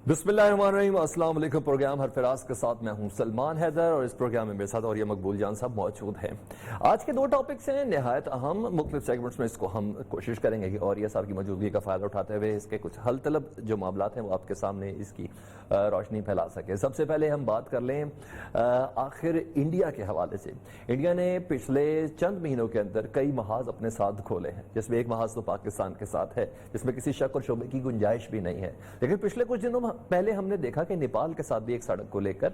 بسم اللہ الرحمن الرحیم، السلام علیکم۔ پروگرام ہر فراز کے ساتھ میں ہوں سلمان حیدر، اور اس پروگرام میں میرے ساتھ اور یہ مقبول جان صاحب موجود ہیں۔ آج کے دو ٹاپکس ہیں نہایت اہم، مختلف سیگمنٹس میں اس کو ہم کوشش کریں گے کہ اور یہ صاحب کی موجودگی کا فائدہ اٹھاتے ہوئے اس کے کچھ حل طلب جو معاملات ہیں وہ آپ کے سامنے اس کی روشنی پھیلا سکے۔ سب سے پہلے ہم بات کر لیں آخر انڈیا کے حوالے سے۔ انڈیا نے پچھلے چند مہینوں کے اندر کئی محاذ اپنے ساتھ کھولے ہیں، جس میں ایک محاذ تو پاکستان کے ساتھ ہے، جس میں کسی شک اور شبے کی گنجائش بھی نہیں ہے۔ لیکن پچھلے کچھ دنوں پہلے ہم نے دیکھا کہ نیپال کے ساتھ بھی ایک سڑک کو لے کر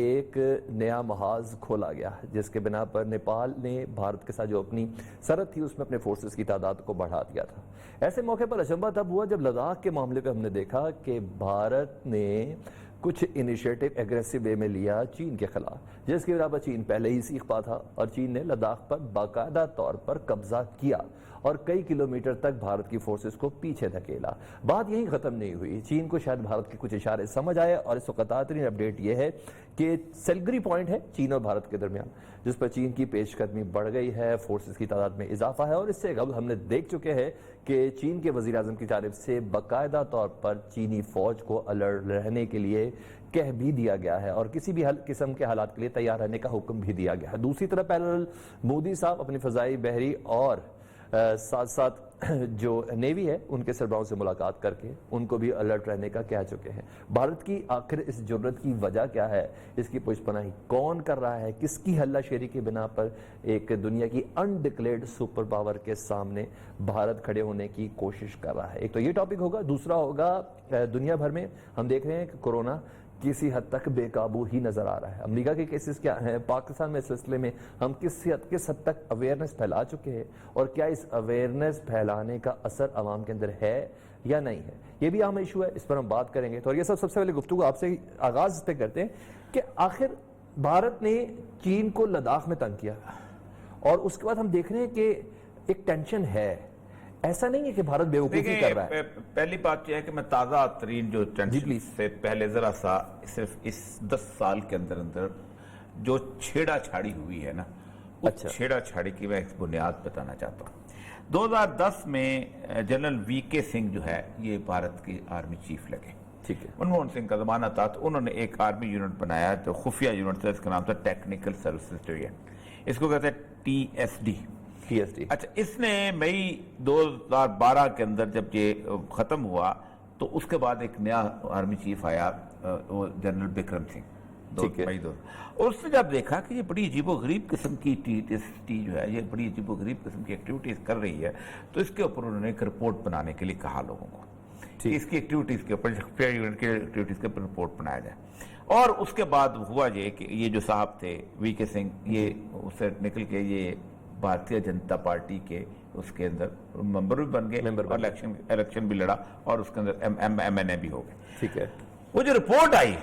ایک نیا محاذ کھولا گیا، جس کے بنا پر نیپال نے بھارت کے ساتھ جو اپنی سرحد تھی اس میں اپنے فورسز کی تعداد کو بڑھا دیا تھا۔ ایسے موقع پر اچنبھا تب ہوا جب لداخ کے معاملے پہ ہم نے دیکھا کہ بھارت نے کچھ انیشیٹو ایگریسو وے میں لیا چین کے خلاف، جس کی بنا پر چین پہلے ہی سیکھ پا تھا اور چین نے لداخ پر باقاعدہ طور پر قبضہ کیا اور کئی کلومیٹر تک بھارت کی فورسز کو پیچھے دھکیلا۔ بات یہی ختم نہیں ہوئی، چین کو شاید بھارت کے کچھ اشارے سمجھ آئے، اور اس وقت ترین اپڈیٹ یہ ہے کہ سیلگری پوائنٹ ہے چین اور بھارت کے درمیان، جس پر چین کی پیش قدمی بڑھ گئی ہے، فورسز کی تعداد میں اضافہ ہے، اور اس سے قبل ہم نے دیکھ چکے ہیں کہ چین کے وزیر اعظم کی جانب سے باقاعدہ طور پر چینی فوج کو الرٹ رہنے کے لیے کہہ بھی دیا گیا ہے اور کسی بھی قسم کے حالات کے لیے تیار رہنے کا حکم بھی دیا گیا ہے۔ دوسری طرف پیرل مودی صاحب اپنی فضائی، بحری اور ساتھ ساتھ جو نیوی ہے ان کے سربراہوں سے ملاقات کر کے ان کو بھی الرٹ رہنے کا کہہ چکے ہیں۔ بھارت کی آخر اس جرت کی وجہ کیا ہے، اس کی پشت پناہی کون کر رہا ہے، کس کی ہلہ شیری کی بنا پر ایک دنیا کی انڈکلیئرڈ سپر پاور کے سامنے بھارت کھڑے ہونے کی کوشش کر رہا ہے؟ ایک تو یہ ٹاپک ہوگا، دوسرا ہوگا دنیا بھر میں ہم دیکھ رہے ہیں کہ کورونا کسی حد تک بے قابو ہی نظر آ رہا ہے۔ امریکہ کے کیسز کیا ہیں، پاکستان میں اس سلسلے میں ہم کس حد تک اویئرنیس پھیلا چکے ہیں، اور کیا اس اویئرنیس پھیلانے کا اثر عوام کے اندر ہے یا نہیں ہے، یہ بھی اہم ایشو ہے، اس پر ہم بات کریں گے۔ تو یہ سب سے پہلے گفتگو آپ سے آغاز پہ کرتے ہیں کہ آخر بھارت نے چین کو لداخ میں تنگ کیا اور اس کے بعد ہم دیکھ رہے ہیں کہ ایک ٹینشن ہے، ایسا نہیں ہے کہ بھارت بیوقوفی کر رہا ہے۔ پہلی بات یہ ہے کہ میں تازہ ترین جو ٹینشن سے پہلے ذرا سا صرف اس 10 سال کے اندر جو چھیڑا چھاڑی ہوئی ہے نا، اس چھیڑا چھاڑی کی میں ایک بنیاد بتانا چاہتا ہوں۔ 2010 میں جنرل وی کے سنگھ جو ہے یہ بھارت کی آرمی چیف لگے۔ ٹھیک ہے، منموہن سنگھ کا زمانہ تھا تو انہوں نے ایک آرمی یونٹ بنایا جو خفیہ یونٹ تھا، اس کا نام تھا ٹیکنیکل سروسز ڈویژن، اس کو کہتے ہیں TSD۔ اچھا، اس نے مئی 2012 کے اندر جب یہ ختم ہوا تو اس کے بعد ایک نیا آرمی چیف آیا، وہ جنرل بکرم سنگھ، اور اس نے جب دیکھا کہ یہ بڑی عجیب و غریب قسم کی TSD جو ہے یہ بڑی عجیب و غریب قسم کی ایکٹیویٹیز کر رہی ہے، تو اس کے اوپر انہوں نے ایک رپورٹ بنانے کے لیے کہا لوگوں کو کہ اس کی ایکٹیویٹیز کے اوپر ایکٹیویٹیز کے اوپر رپورٹ بنایا جائے۔ اور اس کے بعد ہوا یہ کہ یہ جو صاحب تھے وی کے سنگھ، یہ اس سے نکل کے یہ بھارتیہ جنتا پارٹی کے اس کے اندر ممبر بھی بن گئے اور الیکشن بھی لڑا اور اس کے اندر MNA بھی ہو گئے۔ ٹھیک ہے، وہ جو رپورٹ آئی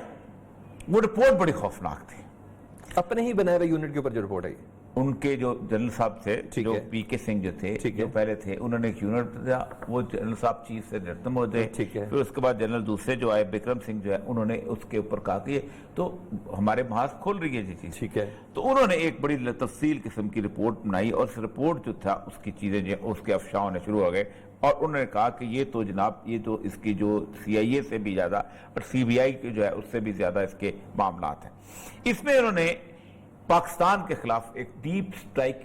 وہ رپورٹ بڑی خوفناک تھی۔ اپنے ہی بنائے ہوئے یونٹ کے اوپر جو رپورٹ آئی، ان کے جو جنرل صاحب تھے، جو پی کے سنگھ جو تھے جو پہلے تھے، انہوں نے ایک یونٹ دیا، وہ جنرل صاحب چیف سے ختم ہوتے، پھر اس کے بعد جنرل دوسرے جو آئے بکرم سنگھ جو ہے انہوں نے اس کے اوپر کہا کہ تو ہمارے محاذ کھول رہی ہے جی چیز۔ ٹھیک ہے، تو انہوں نے ایک بڑی تفصیل قسم کی رپورٹ بنائی اور اس رپورٹ جو تھا اس کی چیزیں جو اس کے افشا ہونے شروع ہو گئے، اور انہوں نے کہا کہ یہ تو جناب یہ تو اس کی جو CIA سے بھی زیادہ اور CBI کی جو ہے اس سے بھی زیادہ اس کے معاملات ہیں۔ اس میں انہوں نے پاکستان کے خلاف ایک ڈیپ سٹرائک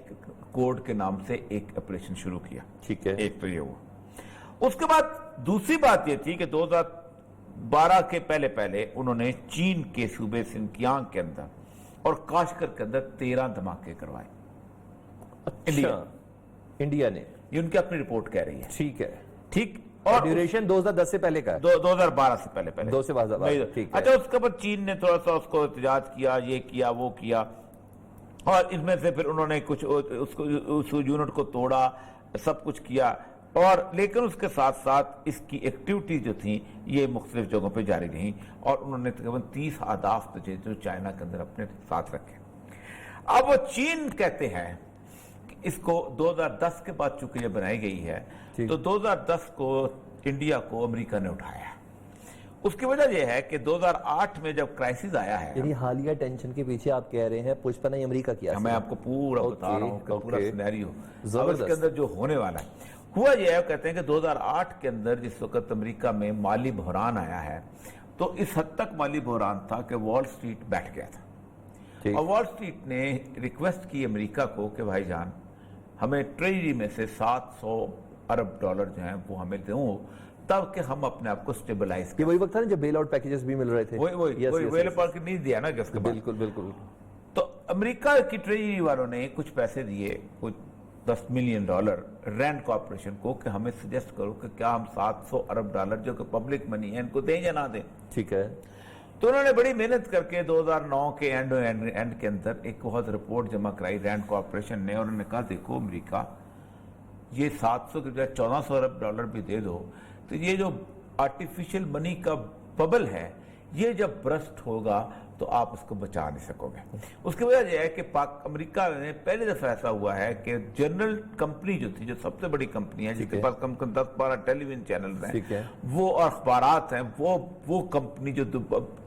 کوڈ کے نام سے ایک آپریشن شروع کیا۔ ٹھیک ہے، ایک تو یہ ہوا۔ اس کے بعد دوسری بات یہ تھی کہ 2012 کے پہلے انہوں نے چین کے صوبے سنکیانگ کے اندر اور کاشکر کے اندر 13 دھماکے کروائے۔ انڈیا نے، یہ ان کی اپنی رپورٹ کہہ رہی ہے۔ ٹھیک ہے، ٹھیک، اور ڈیوریشن 2010 سے پہلے کا ہے، 2012 سے پہلے 2 سے 12۔ اچھا، اس کے بعد چین نے تھوڑا سا اس کو احتجاج کیا، یہ کیا وہ کیا، اور اس میں سے پھر انہوں نے کچھ اس یونٹ کو توڑا، سب کچھ کیا، اور لیکن اس کے ساتھ ساتھ اس کی ایکٹیویٹی جو تھیں یہ مختلف جگہوں پہ جاری رہیں، اور انہوں نے تقریباً 30 اہداف جو چائنا کے اندر اپنے ساتھ رکھے۔ اب وہ چین کہتے ہیں کہ اس کو 2010 کے بعد چونکہ یہ بنائی گئی ہے تو 2010 کو انڈیا کو امریکہ نے اٹھایا۔ اس کی وجہ یہ ہے کہ 2008 میں جب کرائسس آیا ہے، یعنی حالیہ ٹینشن کے پیچھے آپ کہہ رہے ہیں پشت امریکہ کیا؟ میں آپ کو پورا بتا رہا ہوں کہ پورا سینیریو اس کے اندر جو ہونے والا ہے۔ ہوا یہ ہے، کہتے ہیں کہ 2008 کے اندر جس وقت امریکہ میں مالی بحران آیا ہے تو اس حد تک مالی بحران تھا کہ وال سٹریٹ بیٹھ گیا تھا، اور وال سٹریٹ نے ریکویسٹ کی امریکہ کو کہ بھائی جان ہمیں ٹریجری میں سے 700 ارب ڈالر جو ہیں وہ ہمیں دوں تب کہ ہم اپنے آپ کو سٹیبلائز یہ وہی وقت تھا نا جب بیل آؤٹ پیکیجز بھی مل رہے تھے، وہی ویل پار کے نہیں دیا نا جس کے بعد. بالکل بالکل. تو امریکہ کی ٹریجری والوں نے کچھ پیسے دیے، کچھ $10 ملین رینڈ کارپوریشن کو کہ ہمیں سجیسٹ کرو کہ کیا ہم 700 ارب ڈالر جو کہ پبلک منی ہے ان کو دیں یا نہ دیں. ٹھیک ہے. تو انہوں نے بڑی محنت کر کے 2009 کے اینڈ کے اندر ایک بہت رپورٹ جمع کرائی رینڈ کارپوریشن نے. انہوں نے کہا دیکھو امریکہ یہ 700 کے بجائے 1400 ارب ڈالر بھی دے دو تو یہ جو آرٹیفیشل منی کا ببل ہے یہ جب برسٹ ہوگا تو آپ اس کو بچا نہیں سکو گے. اس کی وجہ یہ ہے کہ امریکہ میں پہلی دفعہ ایسا ہوا ہے کہ جنرل کمپنی جو تھی، جو سب سے بڑی کمپنی ہے جس کے پاس کم 10-12 ٹیلی ویژن چینلز ہیں وہ اور اخبارات ہیں، وہ کمپنی جو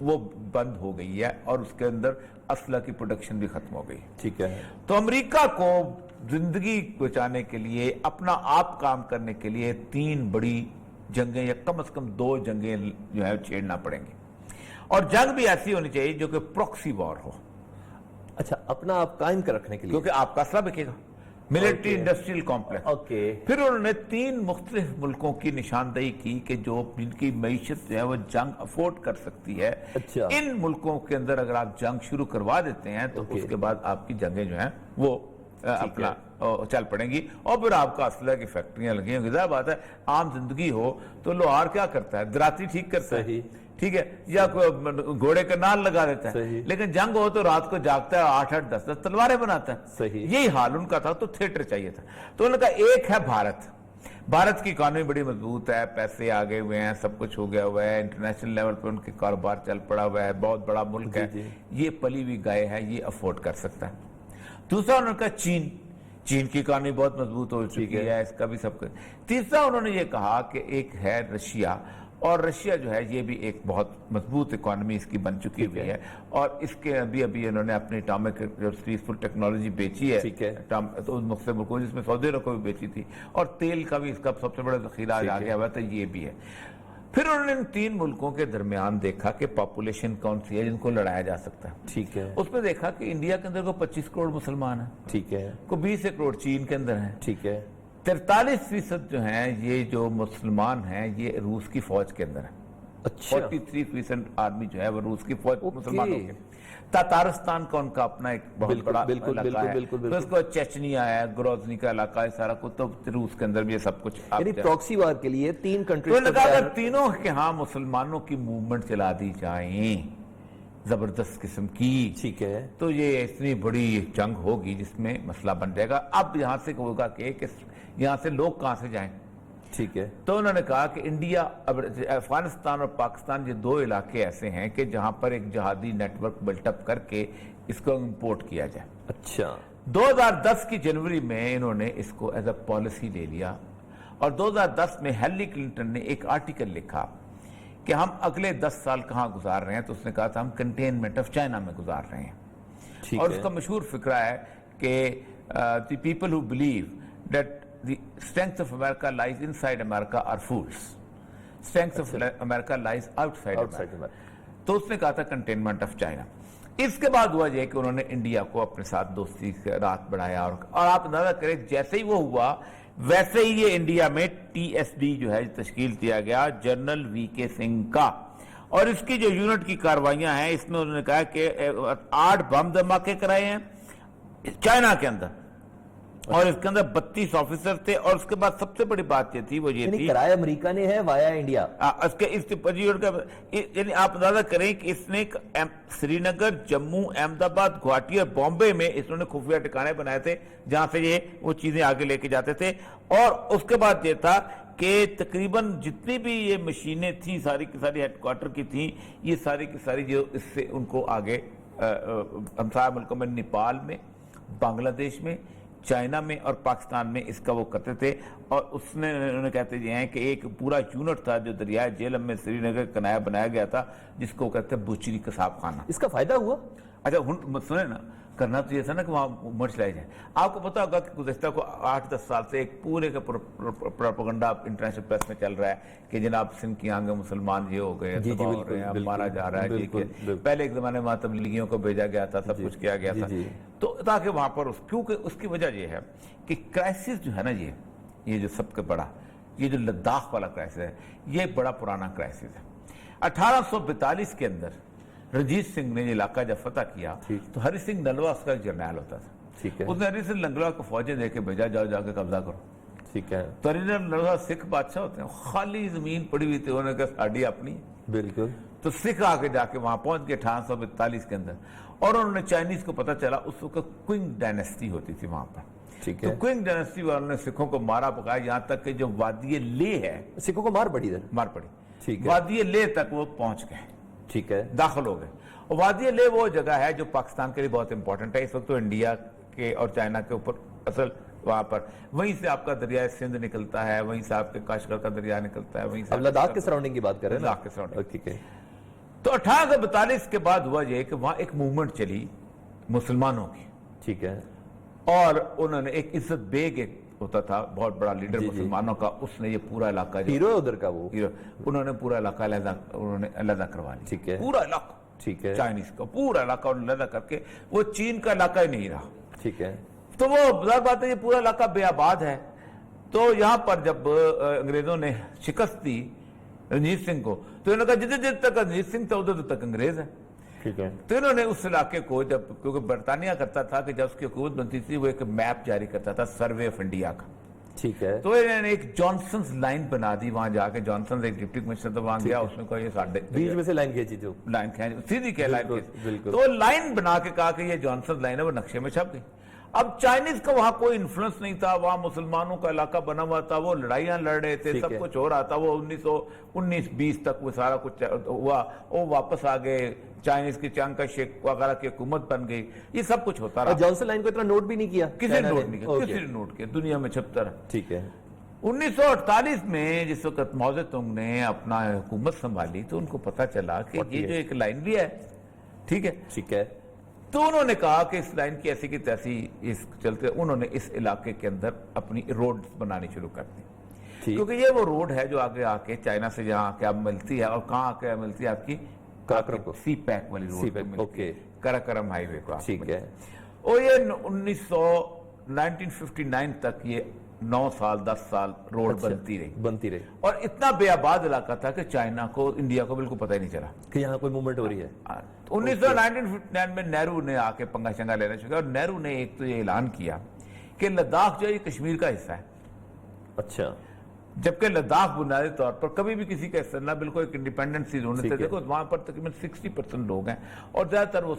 وہ بند ہو گئی ہے اور اس کے اندر اسلحہ کی پروڈکشن بھی ختم ہو گئی. ٹھیک ہے. تو امریکہ کو زندگی بچانے کے لیے، اپنا آپ کام کرنے کے لیے 3 بڑی جنگیں یا کم از کم 2 جنگیں جو ہے چھیڑنا پڑیں گی، اور جنگ بھی ایسی ہونی چاہیے جو کہ پروکسی وار ہو. اچھا، اپنا آپ قائم کر رکھنے کے لیے، کیونکہ آپ کا اسلحہ بکے گا. Military industrial complex. اوکے. پھر انہوں نے 3 مختلف ملکوں کی نشاندہی کی کہ جن کی معیشت جو ہے وہ جنگ افورڈ کر سکتی ہے. اچھا. ان ملکوں کے اندر اگر آپ جنگ شروع کروا دیتے ہیں تو اس کے بعد آپ کی جنگیں جو ہیں وہ اپنا چل پڑیں گی، اور پھر آپ کا اسلحہ کی فیکٹریاں لگی ہوں گی. ظاہر بات ہے عام زندگی ہو تو لوہار کیا کرتا ہے؟ دراتی ٹھیک کرتا ہے، ٹھیک ہے، یا گھوڑے کا نال لگا دیتا ہے. لیکن جنگ ہو تو رات کو جاگتا ہے 8-8 10-10 تلواریں بناتا ہے. یہی حال ان کا تھا. تو تھیٹر چاہیے تھا. تو انہوں نے کہا ایک ہے بھارت کی اکانومی بڑی مضبوط ہے، پیسے آگے ہوئے ہیں، سب کچھ ہو گیا ہوا ہے، انٹرنیشنل لیول پہ ان کے کاروبار چل پڑا ہوا ہے، بہت بڑا ملک ہے، یہ پلی ہوئی گائے ہے، یہ افورڈ کر سکتا ہے. دوسرا انہوں نے کہا چین کی اکانومی بہت مضبوط ہو چکی ہے، اس کا بھی سب کچھ. تیسرا انہوں نے یہ کہا کہ ایک ہے رشیا، اور رشیا جو ہے یہ بھی ایک بہت مضبوط اکانومی اس کی بن چکی ہوئی ہے، اور اس کے ابھی انہوں نے اپنی اٹامک پیسفل ٹیکنالوجی بیچی ہے تو ان مختلف ملکوں جس میں سعودی عرب کو بھی بیچی تھی، اور تیل کا بھی اس کا سب سے بڑا ذخیرہ آ گیا ہوا ہے، تو یہ بھی ہے. پھر انہوں نے ان 3 ملکوں کے درمیان دیکھا کہ پاپولیشن کون سی ہے جن کو لڑایا جا سکتا ہے. ٹھیک ہے. اس میں دیکھا کہ انڈیا کے اندر کو 25 کروڑ مسلمان ہیں. ٹھیک ہے. کو 20 کروڑ چین کے اندر ہیں. ٹھیک ہے. 43% جو ہیں یہ جو مسلمان ہیں یہ روس کی فوج کے اندر ہیں. اچھا. 43% آدمی جو ہے وہ روس کی فوج مسلمانوں کے. تاتارستان کا ان کا اپنا ایک بہت بڑا علاقہ ہے. پھر اس کو چیچنیا ہے، گروزنی کا علاقہ ہے، سارا کچھ. تو روس کے اندر بھی یہ سب کچھ. یعنی پروکسی وار کے لیے 3 کنٹریز. تو لگا اگر تینوں کے ہاں مسلمانوں کی موومنٹ چلا دی جائیں زبردست قسم کی، ٹھیک ہے، تو یہ اتنی بڑی جنگ ہوگی جس میں مسئلہ بن جائے گا. اب یہاں سے ہوگا کہ یہاں سے لوگ کہاں سے جائیں. ٹھیک ہے. تو انہوں نے کہا کہ انڈیا، افغانستان اور پاکستان یہ 2 علاقے ایسے ہیں کہ جہاں پر ایک جہادی نیٹ ورک بلٹ اپ کر کے اس کو امپورٹ کیا جائے. اچھا. 2010 کی جنوری میں انہوں نے اس کو ایز اے پالیسی لے لیا، اور 2010 میں ہیلری کلنٹن نے ایک آرٹیکل لکھا کہ ہم اگلے 10 سال کہاں گزار رہے ہیں. تو اس نے کہا تھا ہم کنٹینمنٹ آف چائنا میں گزار رہے ہیں. اور اس کا مشہور فقرہ ہے کہ the people who believe that the strength of America lies inside America are fools. Strength of America lies outside America. تو اس نے کہا تھا کنٹینمنٹ آف چائنا. اس کے بعد ہوا یہ کہ انہوں نے انڈیا کو اپنے ساتھ دوستی سے رات بڑھایا، اور آپ اندازہ کریں جیسے ہی وہ ہوا ویسے ہی یہ انڈیا میں TSD جو ہے تشکیل کیا گیا، جنرل VK سنگھ کا. اور اس کی جو یونٹ کی کاروائیاں ہیں اس میں انہوں نے کہا کہ 8 بم دھماکے کرائے ہیں چائنا کے اندر، اور اس کے اندر 32 آفیسر تھے. اور اس کے بعد سب سے بڑی بات یہ تھی وہ یہ تھی کرائے امریکہ نے ہے وایا انڈیا. یعنی آپ اندازہ کریں کہ اس نے سری نگر، جموں، احمد آباد، گوہاٹی اور بامبے میں اس نے خفیہ ٹھکانے بنائے تھے جہاں سے یہ وہ چیزیں آگے لے کے جاتے تھے. اور اس کے بعد یہ تھا کہ تقریباً جتنی بھی یہ مشینیں تھیں ساری کی ساری ہیڈ کوارٹر کی تھیں، یہ ساری کی ساری جو اس سے ان کو آگے ہمسایہ ملکوں میں، نیپال میں، بنگلہ دیش میں، چائنا میں اور پاکستان میں اس کا وہ کرتے تھے. اور اس نے انہوں نے کہتے ہیں کہ ایک پورا یونٹ تھا جو دریائے جہلم میں سری نگر کنایا بنایا گیا تھا، جس کو کہتے ہیں بوچری قصاب خانہ. اس کا فائدہ ہوا؟ اچھا سنیں نا، کرنا تو یہ تھا نا کہ وہاں مرچ لائی جائے. آپ کو پتا ہوگا کہ گزشتہ کو 8-10 سال سے ایک پورے کا پروپیگنڈا انٹرنیشنل پریس میں چل رہا ہے کہ جناب سندھ کی آنگیں مسلمان یہ ہو گئے, تباہ ہو رہے ہیں, مارا جا رہا ہے. پہلے ایک زمانے میں وہاں تبلیغیوں کو بھیجا گیا تھا, سب کچھ کیا گیا تھا, تو تاکہ وہاں پر کیونکہ اس کی وجہ یہ ہے کہ کرائسس جو ہے نا, یہ جو سب سے بڑا, یہ جو لداخ والا کرائسس ہے, یہ بڑا پرانا کرائسس ہے. 1842 کے اندر رنجیت سنگھ نے یہ علاقہ جب فتح کیا تو ہری سنگھ نلوا اس کا جرنیل ہوتا تھا. اس نے ہری سنگھ نلوا کو فوجیں دے کے بھیجا, جاؤ جا کے قبضہ کرو. ٹھیک ہے. تو ہری سنگھ نلوا سکھ بادشاہ ہوتے ہیں, خالی زمین پڑی ہوئی تھی, انہوں نے کہا ساڑی اپنی. بالکل. تو سکھ آ کے جا کے وہاں پہنچ گئے 1842 کے اندر, اور انہوں نے چائنیز کو پتا چلا, اس وقت کوئنگ ڈائنیسٹی ہوتی تھی وہاں پر. ٹھیک ہے. تو کوئنگ ڈائنیسٹی والوں نے سکھوں کو مارا پکایا, یہاں تک کہ جو وادی لے ہے, سکھوں کو مار پڑی. ٹھیک ہے. وادی لے تک وہ پہنچ گئے. ٹھیک ہے. داخل ہو گئے. اور وادی لے وہ جگہ ہے جو پاکستان کے لیے بہت امپورٹنٹ ہے اس وقت. تو انڈیا کے اور چائنا کے اوپر اصل وہاں پر, وہیں سے آپ کا دریائے سندھ نکلتا ہے, وہیں سے آپ کے کاشغر کا دریا نکلتا ہے, وہیں سے. اب لداخ کے سراؤنڈنگ کی بات کر رہے ہیں. لداخ کے سراؤنڈنگ. ٹھیک ہے. تو 1842 کے بعد ہوا یہ کہ وہاں ایک موومنٹ چلی مسلمانوں کی. ٹھیک ہے. اور انہوں نے ایک عزت بیگ ایک ہوتا تھا, بہت بڑا لیڈر مسلمانوں کا, اس نے یہ پورا علاقہ, ہیرو ہے ادھر کا وہ, انہوں نے پورا علاقہ علیحدہ کروا لیا. ٹھیک ہے. پورا علاقہ. ٹھیک ہے. چائنیز کا پورا علاقہ علیحدہ کر کے, وہ چین کا علاقہ ہی نہیں رہا. ٹھیک ہے. تو وہ ظاہر بات ہے یہ پورا علاقہ بے آباد ہے. تو یہاں پر جب انگریزوں نے شکست دی رنجیت سنگھ کو, تو انہوں نے کہا جدھر تک رنجیت سنگھ تھا ادھر تک انگریز ہے. ٹھیک ہے. تو انہوں نے اس علاقے کو, جب کیونکہ برطانیہ کرتا تھا کہ جب اس کی حکومت بنتی تھی, وہ ایک میپ جاری کرتا تھا سروے آف انڈیا کا. ٹھیک ہے. تو انہوں نے ایک جانسنز لائن بنا دی وہاں جا کے. جانسنز ایک ڈپٹی کمشنر تھا, وہاں گیا, اس نے کہا یہ ساڑھے بیچ میں سے لائن کھینچی, جو لائن کھینچی سیدھی کیا لائن کھینچی. تو لائن بنا کے کہا کہ یہ جانسنز لائن ہے, وہ نقشے میں چھپ گئی. اب چائنیز کا وہاں کوئی انفلوئنس نہیں تھا, وہاں مسلمانوں کا علاقہ بنا ہوا تھا, وہ لڑائیاں لڑ رہے تھے, سب کچھ ہو رہا تھا. وہ 1919-20 تک وہ سارا کچھ ہوا, وہ واپس آ گئے, چائنیز کی چانگ کا شیخ وغیرہ کی حکومت بن گئی, یہ سب کچھ ہوتا رہا. جانسن لائن کو اتنا نوٹ بھی نہیں کیا, کسی نے نوٹ نہیں کیا, کسی نے نوٹ کیا, دنیا میں چھپتا رہا. ٹھیک ہے. 1948 میں جس وقت ماؤ زے تونگ نے اپنا حکومت سنبھالی, تو ان کو پتا چلا کہ یہ جو ایک لائن بھی ہے. ٹھیک ہے. ٹھیک ہے. تو انہوں نے کہا کہ اس لائن کی ایسی کی تیسی اس چلتے, انہوں نے اس علاقے کے اندر اپنی روڈ بنانی شروع کر دی. کیونکہ یہ وہ روڈ ہے جو آگے آ کے چائنا سے جہاں آ کے اب ملتی ہے, اور کہاں آ کے ملتی ہے آپ کی کراکرم کو, سی پیک والی روڈ, کراکرم ہائی وے کو. ٹھیک ہے. اور یہ 1959 تک یہ 9 سال 10 سال روڈ بنتی رہی. اور اتنا بے آباد علاقہ تھا کہ چائنا کو, انڈیا کو بالکل پتہ ہی نہیں چلا کہ یہاں کوئی موومنٹ ہو رہی ہے. 1959 میں نہرو نے آ کے پنگا شنگا لینا شروع کیا, اور نہرو نے ایک تو یہ اعلان کیا کہ لداخ جو ہے یہ کشمیر کا حصہ ہے. اچھا. جبکہ لداخ بنیادی طور پر کبھی بھی کسی کا حصہ نہ, بالکل ایک انڈیپینڈنٹ سی زون ہے. دیکھو وہاں پر تقریباً 60% لوگ ہیں, اور زیادہ تر وہ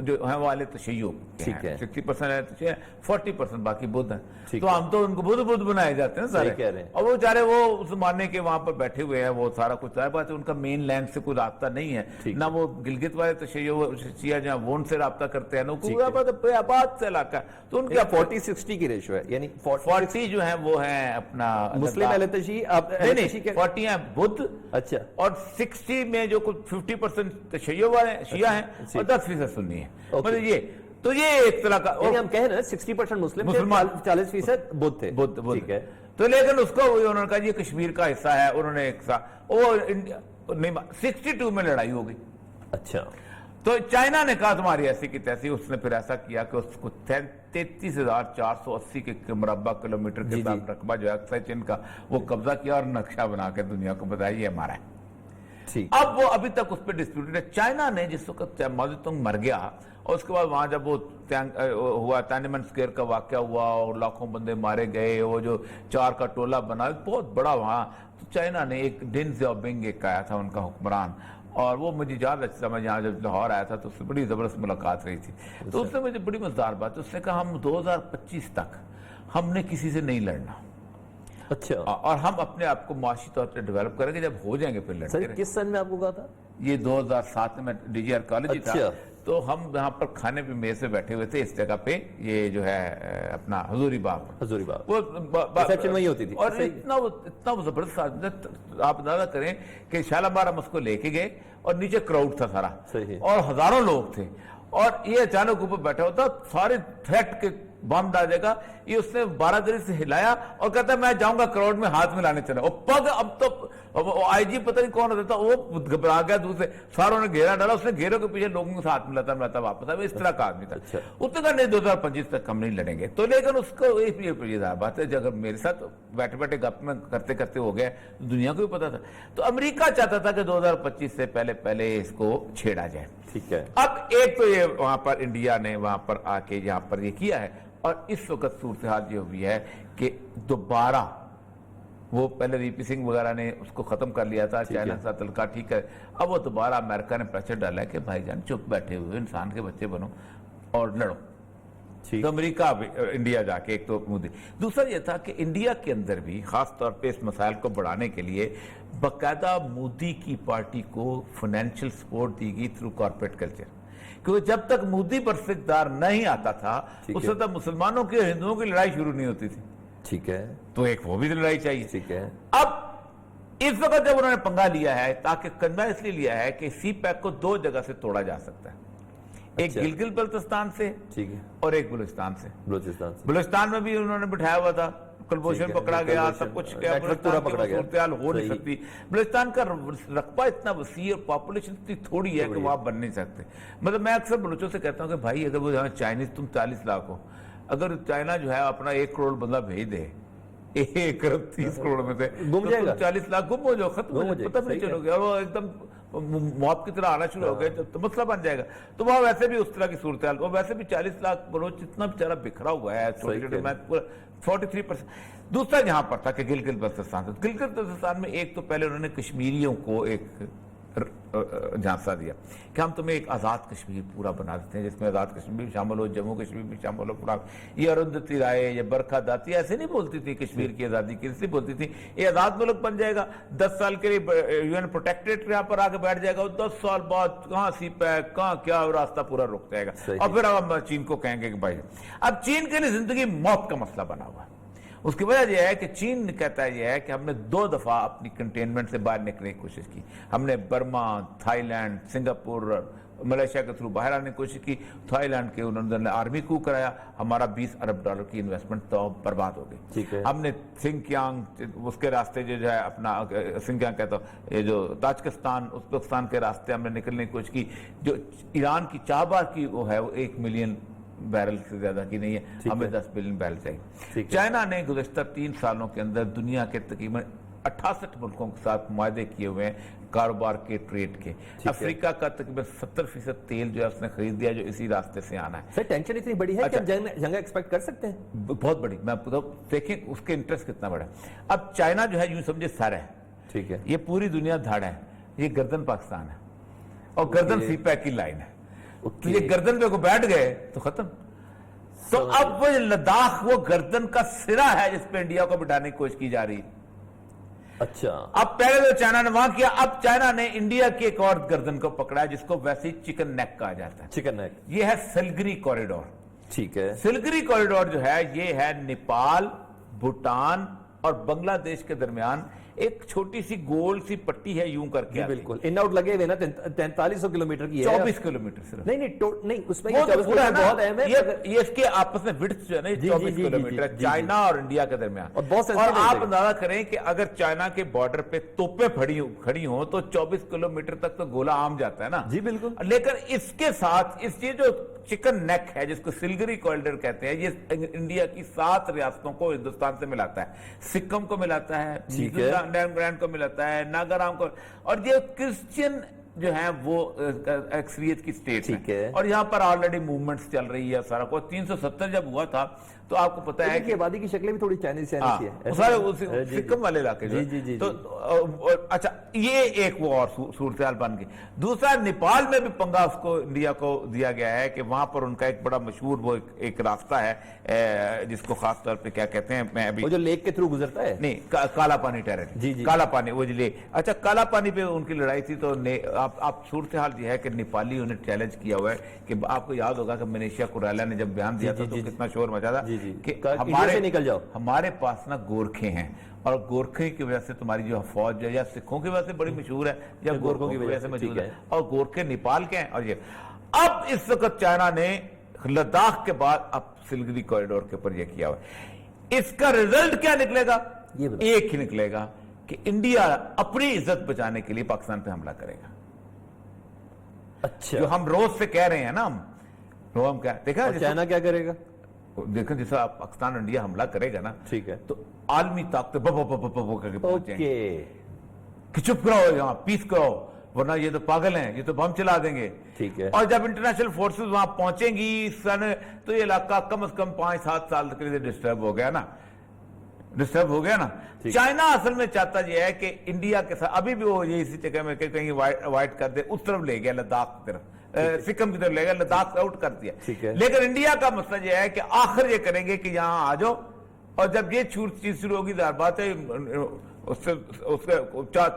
جو ہیں والے تشیع ہیں. 60% ہے تشیع, 40% باقی بدھ ہیں. تو ہم تو ان کو بدھ بنائے جاتے ہیں سارے, اور وہ بیچارے وہ اس زمانے کے وہاں پر بیٹھے ہوئے ہیں, وہ سارا کچھ ظاہر بات ہے ان کا مین لینڈ سے کوئی رابطہ نہیں ہے, نہ وہ گلگت والے تشیع شیعہ جہاں وہ ان سے رابطہ کرتے ہیں, نہ کوئی آباد سے علاقہ ہے. تو ان کا 40-60 کی ریشو ہے, یعنی 40 جو ہیں وہ ہیں اپنا مسلم 40 ہیں بدھ. اچھا. اور 60 میں جو کچھ 50% تشیع والے شیعہ ہیں, اور 10% سنی ہیں. مطلب یہ تو یہ ایک طرح کا, ہم کہہ رہے ہیں 60% مسلم, 40% بدھ تھے. ٹھیک ہے. تو لیکن اس کو انہوں نے کہا یہ کشمیر کا حصہ ہے. انہوں نے ایک 62 میں لڑائی ہو گئی. اچھا. تو چائنا نے کہا تمہاری ایسی کی تیسی. اس نے پھر ایسا کیا کہ اس کو 33,480 کے مربع کلومیٹر کے ساتھ رقبہ جو ہے چین کا وہ قبضہ کیا, اور نقشہ بنا کے دنیا کو بتایا یہ ہمارا ہے. اب وہ ابھی تک اس پہ ڈسپیوٹڈ ہے. چائنا نے جس وقت ماؤ زے تونگ مر گیا, اور اس کے بعد وہاں جب وہ ہوا تیانمن اسکوائر کا واقعہ ہوا, اور لاکھوں بندے مارے گئے, وہ جو 4 کا ٹولہ بنا بہت بڑا وہاں, تو چائنا نے ایک ڈین زیاؤپنگ ایک آیا تھا ان کا حکمران, اور وہ مجھے یاد اچھا, میں یہاں جب لاہور آیا تھا تو اس سے بڑی زبردست ملاقات رہی تھی. تو اس نے مجھے بڑی مزدار بات, اس نے کہا ہم 2025 تک ہم نے کسی سے نہیں لڑنا. اچھا. اور ہم اپنے آپ کو معاشی طور پر ڈیولپ کریں گے, جب ہو جائیں گے پھر لڑیں گے. کس سن میں آپ کو کہا تھا یہ؟ 2007 میں ڈی جی آر کالج ہی تھا. تو ہم یہاں پر کھانے پہ میز پہ بیٹھے ہوئے تھے اس جگہ پہ, یہ جو ہے اپنا حضوری باغ وہ وہی ہوتی تھی. اور اتنا زبردست, آپ اندازہ کریں کہ شالامار ہم اس کو لے کے گئے, اور نیچے کراؤڈ تھا سارا, اور ہزاروں لوگ تھے, اور یہ اچانک اوپر بیٹھا ہوتا سارے تھریٹ کے بم ڈال دے گا. یہ اس نے 12 دن سے ہلایا اور کہتا ہے میں جاؤں گا کراؤڈ میں ہاتھ ملانے چلا. اور پگ اب تو آئی جی پتہ نہیں کون ہوتا تھا وہ گھبرا گیا, دوسرے ساروں نے گھیرا ڈالا, اس نے گھیروں کے پیچھے لوگوں کے ساتھ ملاتا واپس آیا. اس طرح کا آدمی تھا. اس نے کہا نہیں 2025 تک ہم نہیں لڑیں گے. تو لیکن اس کو یہ بات ہے اگر میرے ساتھ بیٹھے بیٹھے گپ میں کرتے کرتے ہو گئے دنیا کو بھی پتا تھا. تو امریکہ چاہتا تھا کہ 2025 سے پہلے اس کو چھیڑا جائے. ٹھیک ہے. اب ایک تو یہ وہاں پر انڈیا نے وہاں پر آ کے یہاں پر یہ کیا ہے, اور اس وقت صورتحال یہ ہوئی ہے کہ دوبارہ وہ پہلے وی پی سنگھ وغیرہ نے اس کو ختم کر لیا تھا, چائنا کے ساتھ تعلقات ٹھیک ہے. اب وہ دوبارہ امریکہ نے پریشر ڈالا ہے کہ بھائی جان چپ بیٹھے ہوئے انسان کے بچے بنو اور لڑو. تو امریکہ انڈیا جا کے ایک تو مودی. دوسرا یہ تھا کہ انڈیا کے اندر بھی خاص طور پہ اس مسائل کو بڑھانے کے لیے باقاعدہ مودی کی پارٹی کو فائنینشیل سپورٹ دی گئی تھرو کارپوریٹ کلچر. کیونکہ جب تک مودی پر اقتدار نہیں آتا تھا اس وقت مسلمانوں کی اور ہندوؤں کی لڑائی شروع نہیں ہوتی تھی. ٹھیک ہے. تو ایک وہ بھی لڑائی چاہیے. ٹھیک ہے. اب اس وقت جب انہوں نے پنگا لیا ہے تاکہ کنبا اس لیے لیا ہے کہ سی پیک کو 2 جگہ سے توڑا جا سکتا ہے, ایک گلگت بلتستان سے اور ایک بلوچستان سے. بلوچستان میں بھی انہوں نے بٹھایا ہوا تھا, کلبھوشن پکڑا گیا, سب کچھ کیا, صورتحال ہو نہیں سکتی. بلوچستان کا رقبہ اتنا وسیع اور پاپولیشن اتنی تھوڑی ہے کہ وہ آپ بن نہیں سکتے. مطلب میں اکثر بلوچوں سے کہتا ہوں کہ بھائی اگر وہ چائنیز تم 40 لاکھ ہو, اگر چائنا جو ہے اپنا 1 کروڑ بندہ بھیج دے 1 ارب 30 کروڑ میں سے, 40 لاکھ گم ہو جاؤ, ختم ہو جائے, پتہ نہیں چلو گے, اور وہ ایک دم موت کی طرح آنا شروع ہو گئے تو مسئلہ بن جائے گا. تو وہاں ویسے بھی اس طرح کی صورتحال, وہ ویسے بھی 40 لاکھ بلوچ اتنا بیچارہ بکھرا ہوا ہے, 43%. دوسرا یہاں پر تھا کہ گلگت بلتستان میں ایک تو پہلے انہوں نے کشمیریوں کو ایک جھانسا دیا کہ ہم تمہیں ایک آزاد کشمیر پورا بنا دیتے ہیں جس میں آزاد کشمیر بھی شامل ہو, جموں کشمیر بھی شامل ہو پورا. یہ اروندھتی رائے, یہ برکھا داتی ایسے نہیں بولتی تھی کشمیر کی آزادی کی, اس لیے بولتی تھی یہ آزاد ملک بن جائے گا, 10 سال کے لیے یو این پروٹیکٹریٹ یہاں پر آ کے بیٹھ جائے گا, 10 سال بعد کہاں سی پیک کہاں کیا راستہ پورا رک جائے گا. اور پھر اب ہم چین کو کہیں گے کہ بھائی اب چین کے لیے زندگی موت کا مسئلہ بنا ہوا ہے. اس کی وجہ یہ ہے کہ چین کہتا ہے یہ ہے کہ ہم نے 2 دفعہ اپنی کنٹینمنٹ سے باہر نکلنے کی کوشش کی. ہم نے Burma, Thailand, Singapore, Malaysia کے تھرو باہر آنے کی کوشش کی. تھائی لینڈ کے انہوں نے آرمی کو کرایا, ہمارا $20 ارب کی انویسٹمنٹ تو برباد ہو گئی. ہم نے سنکیانگ اس کے راستے جو ہے اپنا سنکیانگ کہتا ہوں یہ جو تاجکستان ازبکستان کے راستے ہم نے نکلنے کی کوشش کی. جو ایران کی چابہار کی وہ ہے وہ 1 ملین بیرل سے زیادہ کی نہیں ہے, ہمیں 10 بلین بیرل چاہیے. چائنا نے گزشتہ 3 سالوں کے اندر دنیا کے تقریباً 68 ملکوں کے ساتھ معاہدے کیے ہوئے ہیں کاروبار کے, ٹریڈ کے. افریقہ کا تقریباً 70% تیل جو ہے اس نے خرید دیا جو اسی راستے سے آنا ہے. سر ٹینشن اتنی بڑی ہے کہ جنگ ایکسپیکٹ کر سکتے ہیں؟ بہت بڑی. میں دیکھیں اس کے انٹرسٹ کتنا بڑا ہے. اب چائنا جو ہے یوں سمجھے سر ہے, ٹھیک ہے, یہ پوری دنیا دھاڑ ہے, یہ گردن پاکستان ہے اور گردن سی پیک کی لائن ہے. تو یہ گردن پہ کو بیٹھ گئے تو ختم. تو اب وہ لداخ وہ گردن کا سرا ہے جس پہ انڈیا کو بٹھانے کی کوشش کی جا رہی. اچھا, اب پہلے تو چائنا نے وہاں کیا, اب چائنا نے انڈیا کی ایک اور گردن کو پکڑا ہے جس کو ویسے ہی چکن نیک کہا جاتا ہے. چکن نیک, یہ ہے سلگری کوریڈور. ٹھیک ہے. سلگری کوریڈور جو ہے یہ ہے نیپال, بھوٹان اور بنگلہ دیش کے درمیان ایک چھوٹی سی گول سی پٹی ہے یوں کر کے. بالکل ان آؤٹ لگے ہوئے نا 4300 کلومیٹر کی ہے. 24 کلومیٹر صرف. نہیں اس میں 24 کلومیٹر بہت اہم ہے. یہ اس کے آپس میں وڈتھ جو ہے نا 24 کلومیٹر ہے چائنا اور انڈیا کے درمیان. اور آپ اندازہ کریں کہ اگر چائنا کے بارڈر پہ توپیں کھڑی ہوں تو 24 کلومیٹر تک تو گولہ عام جاتا ہے نا. جی بالکل. لیکن اس کے ساتھ یہ جو چکن نیک ہے جس کو سلگری کوریڈور کہتے ہیں, یہ انڈیا کی 7 ریاستوں کو ہندوستان سے ملاتا ہے. سکم کو ملاتا ہے, گرینڈ کو ملاتا ہے, ناگارام کو, اور یہ کرسچین جو ہیں وہ اکثریت کی سٹیٹ ہے. اور یہاں پر آلریڈی موومنٹس چل رہی ہے سارا کو. 370 جب ہوا تھا تو آپ کو پتا ہے کہ آبادی کی شکلیں بھی تھوڑی چائنیز ہے, سارے سکم والے علاقے جو. تو اچھا یہ ایک وہ اور صورتحال بن گئی. دوسرا نیپال میں بھی پنگا اس کو انڈیا کو دیا گیا ہے کہ وہاں پر ان کا ایک بڑا مشہور وہ ایک راستہ ہے جس کو خاص طور پہ کیا کہتے ہیں, میں ابھی جو لیک کے تھرو گزرتا ہے, نہیں کالا پانی ٹیرن, کالا پانی وہ لیک. اچھا کالا پانی پہ ان کی لڑائی تھی. تو آپ صورتحال یہ ہے کہ نیپالی انہیں چیلنج کیا ہوا ہے کہ آپ کو یاد ہوگا کہ منیشیا کوریلا نے جب بیان دیا تھا تو کتنا شور مچا تھا کہ ہمارے پاس نا گورکھے ہیں, اور گورکھے کی وجہ سے تمہاری جو فوج ہے یا سکھوں کی وجہ سے بڑی مشہور ہے یا گورکھوں کی وجہ سے موجود ہے, اور گورکھے نیپال کے ہیں. اور یہ اب اس وقت چائنا نے لداخ کے بعد اب سلگری کوریڈور کے اوپر یہ کیا ہوا ہے. اس کا ریزلٹ کیا نکلے گا؟ ایک ہی نکلے گا کہ انڈیا اپنی عزت بچانے کے لیے پاکستان پہ حملہ کرے گا. اچھا، جو ہم روز سے کہہ رہے ہیں نا، ہم کیا دیکھا چائنا کیا کرے گا؟ دیکھیں جس طرح پاکستان انڈیا حملہ کرے گا نا، ٹھیک ہے، تو عالمی طاقتیں بو کر کے پہنچیں گے اوکے، کہ چپ کراؤ یہاں، پیس کراؤ، ورنہ یہ تو پاگل ہیں، یہ تو بم چلا دیں گے. ٹھیک ہے. اور جب انٹرنیشنل فورسز وہاں پہنچیں گی تو یہ علاقہ کم از کم 5-7 سال کے لیے ڈسٹرب ہو گیا نا. چائنا اصل میں چاہتا یہ ہے کہ انڈیا کے ساتھ ابھی بھی وہ یہ اسی جگہ میں کہیں وائٹ کر دے، اس طرف لے گیا لداخ کی طرف، سکم کی طرف لے گیا، لداخ سے آؤٹ کر دیا. لیکن انڈیا کا مسئلہ یہ ہے کہ آخر یہ کریں گے کہ یہاں آ جاؤ، اور جب یہ چیز شروع ہوگی ظاہر بات ہے اس سے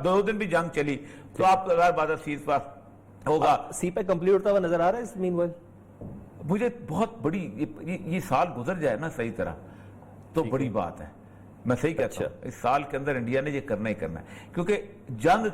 2 دن بھی جنگ چلی تو آپ ظاہر بات ہے سیز پاس ہوگا. سی پہ کمپلیٹ ہوتا ہوا نظر آ رہا ہے اس مین وائل؟ مجھے بہت بڑی یہ سال گزر جائے نا صحیح طرح تو بڑی بات ہے. میں صحیح کہتا ہوں اس سال کے اندر انڈیا نے یہ کرنا ہی کرنا ہے، کیونکہ جنگ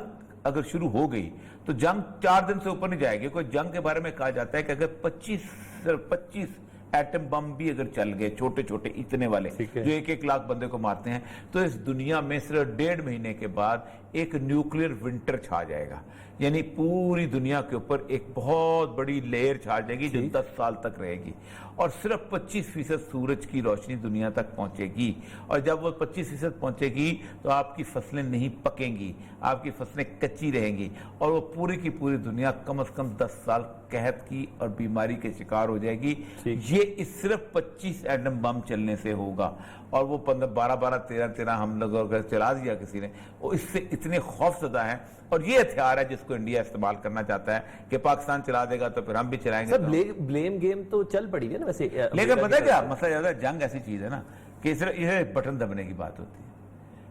اگر شروع ہو گئی تو جنگ 4 دن سے اوپر نہیں جائے گی. کوئی جنگ کے بارے میں کہا جاتا ہے کہ اگر 25 ایٹم بم بھی اگر چل گئے چھوٹے چھوٹے اتنے والے جو 1-1 لاکھ بندے کو مارتے ہیں، تو اس دنیا میں صرف 1.5 مہینے کے بعد ایک نیوکلیئر ونٹر چھا جائے گا. یعنی پوری دنیا کے اوپر ایک بہت بڑی لیئر چھا جائے گی جو 10 سال تک رہے گی، اور صرف 25% سورج کی روشنی دنیا تک پہنچے گی. اور جب وہ 25% پہنچے گی تو آپ کی فصلیں نہیں پکیں گی، آپ کی فصلیں کچی رہیں گی، اور وہ پوری کی پوری دنیا کم از کم 10 سال قحط کی اور بیماری کے شکار ہو جائے گی. یہ صرف 25 ایٹم بم چلنے سے ہوگا. اور وہ 12 13 ہم لوگ اگر چلا دیا کسی نے، وہ اس سے اتنے خوف زدہ ہیں. اور یہ ہتھیار ہے جس کو انڈیا استعمال کرنا چاہتا ہے کہ پاکستان چلا دے گا تو پھر ہم بھی چلائیں گے. بلیم گیم تو چل پڑی ہے نا ویسے، لیکن پتہ کیا مسئلہ زیادہ ہے، جنگ ایسی چیز ہے نا کہ یہ بٹن دبنے کی بات ہوتی ہے،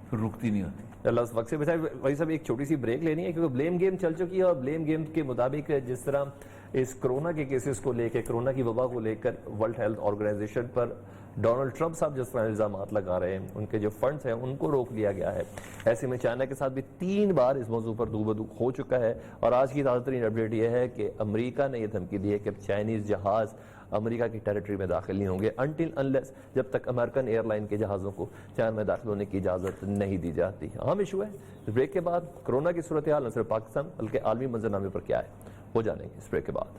پھر رکتی نہیں ہوتی. اللہ وقت سے بچائے. بھائی صاحب ایک چھوٹی سی بریک لینی ہے کیونکہ بلیم گیم چل چکی ہے، اور بلیم گیم کے مطابق جس طرح اس کرونا کے کیسز کو لے کے، کرونا کی وبا کو لے کر ورلڈ ہیلتھ آرگنائزیشن پر ڈونلڈ ٹرمپ صاحب جس طرح الزامات لگا رہے ہیں، ان کے جو فنڈز ہیں ان کو روک لیا گیا ہے. ایسے میں چائنا کے ساتھ بھی 3 بار اس موضوع پر دو بدو ہو چکا ہے. اور آج کی تازہ ترین اپڈیٹ یہ ہے کہ امریکہ نے یہ دھمکی دی ہے کہ چائنیز جہاز امریکہ کی ٹیریٹری میں داخل نہیں ہوں گے until unless جب تک امریکن ایئر لائن کے جہازوں کو چائنا میں داخل ہونے کی اجازت نہیں دی جاتی. اہم ایشو ہے. اس بریک کے بعد کرونا کی صورتحال نہ صرف پاکستان بلکہ عالمی منظر نامے پر کیا ہے وہ جانیں گے اس بریک کے بعد.